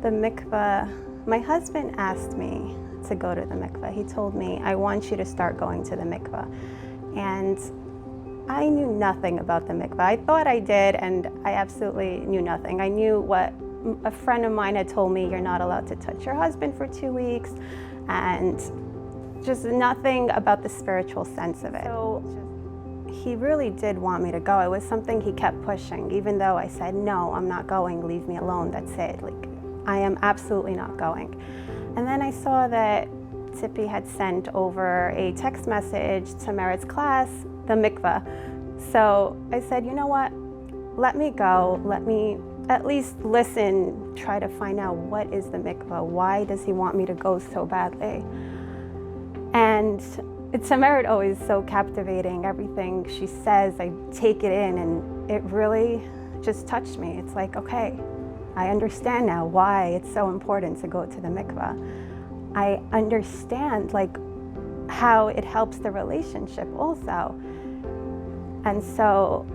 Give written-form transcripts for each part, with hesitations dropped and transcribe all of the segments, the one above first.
The mikvah, my husband asked me to go to the mikvah. He told me, I want you to start going to the mikvah. And I knew nothing about the mikvah. I thought I did, and I absolutely knew nothing. I knew what a friend of mine had told me, you're not allowed to touch your husband for 2 weeks, and just nothing about the spiritual sense of it. So he really did want me to go. It was something he kept pushing, even though I said, no, I'm not going, leave me alone, that's it. Like, I am absolutely not going. And then I saw that Tippy had sent over a text message to Merit's class, the mikvah. So I said, you know what, let me go, let me at least listen, try to find out what is the mikvah, why does he want me to go so badly? And to Merit always so captivating, everything she says, I take it in, and it really just touched me. It's like, okay, I understand now why it's so important to go to the mikvah. I understand like how it helps the relationship also. And so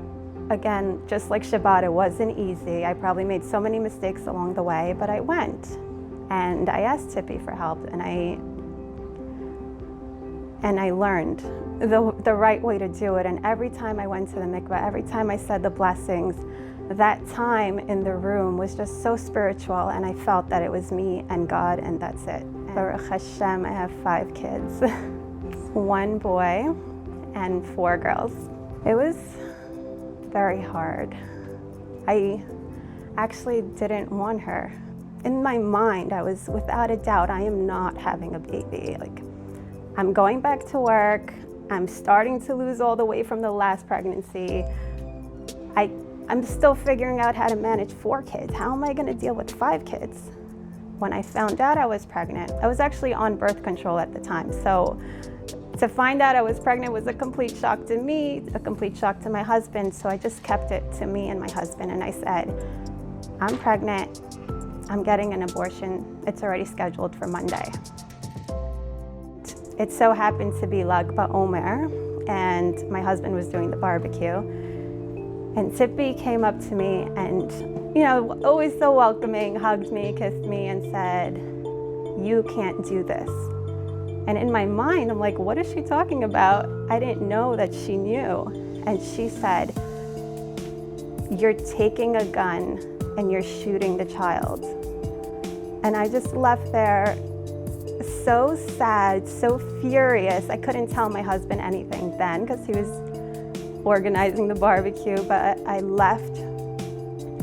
again, just like Shabbat, it wasn't easy. I probably made so many mistakes along the way, but I went and I asked Tippy for help, and I learned the right way to do it. And every time I went to the mikvah, every time I said the blessings, that time in the room was just so spiritual, and I felt that it was me and God, and that's it. And Baruch Hashem, I have 5 kids, 1 boy and 4 girls. It was very hard. I actually didn't want her. In my mind, I was without a doubt, I am not having a baby. Like, I'm going back to work. I'm starting to lose all the weight from the last pregnancy. I'm still figuring out how to manage 4 kids. How am I gonna deal with 5 kids? When I found out I was pregnant, I was actually on birth control at the time. So to find out I was pregnant was a complete shock to me, a complete shock to my husband. So I just kept it to me and my husband, and I said, I'm pregnant, I'm getting an abortion. It's already scheduled for Monday. It so happened to be Lag BaOmer, and my husband was doing the barbecue. And Tippy came up to me and, you know, always so welcoming, hugged me, kissed me, and said, you can't do this. And in my mind, I'm like, what is she talking about? I didn't know that she knew. And she said, you're taking a gun and you're shooting the child. And I just left there so sad, so furious. I couldn't tell my husband anything then because he was organizing the barbecue, but I left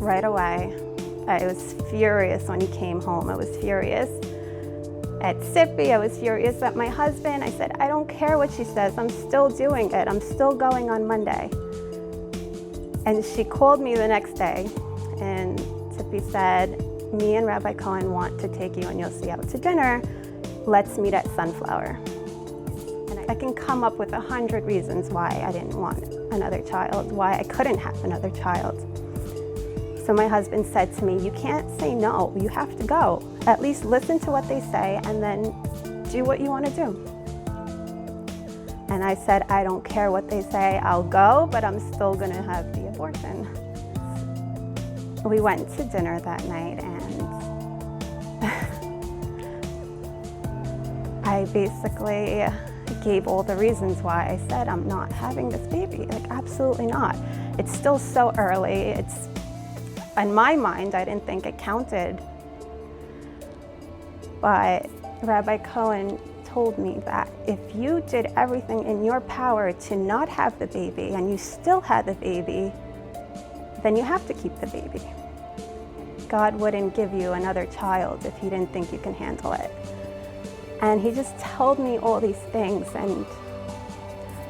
right away. I was furious when he came home. I was furious at Tippy. I was furious at my husband. I said, I don't care what she says. I'm still doing it. I'm still going on Monday. And she called me the next day, and Tippy said, me and Rabbi Cohen want to take you and Yossi out to dinner. Let's meet at Sunflower. And I can come up with 100 reasons why I didn't want another child, why I couldn't have another child. So my husband said to me, you can't say no, you have to go. At least listen to what they say and then do what you want to do. And I said, I don't care what they say, I'll go, but I'm still gonna have the abortion. We went to dinner that night, and I basically gave all the reasons why I said I'm not having this baby. Like, absolutely not. It's still so early. It's, in my mind, I didn't think it counted. But Rabbi Cohen told me that if you did everything in your power to not have the baby and you still had the baby, then you have to keep the baby. God wouldn't give you another child if he didn't think you can handle it. And he just told me all these things, and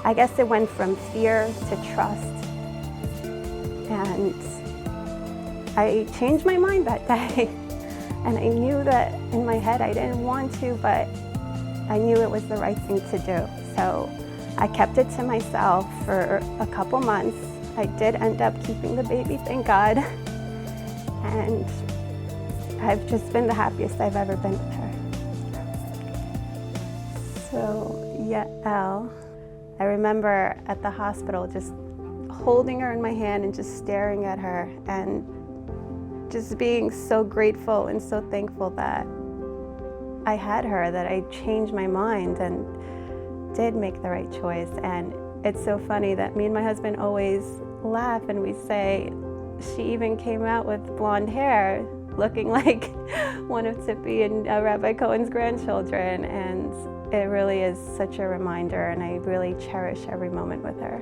I guess it went from fear to trust. And I changed my mind that day. And I knew that in my head I didn't want to, but I knew it was the right thing to do. So I kept it to myself for a couple months. I did end up keeping the baby, thank God. And I've just been the happiest I've ever been with her. So, Yael, I remember at the hospital just holding her in my hand and just staring at her and just being so grateful and so thankful that I had her, that I changed my mind and did make the right choice. And it's so funny that me and my husband always laugh and we say, she even came out with blonde hair, looking like one of Tippy and Rabbi Cohen's grandchildren. And it really is such a reminder, and I really cherish every moment with her.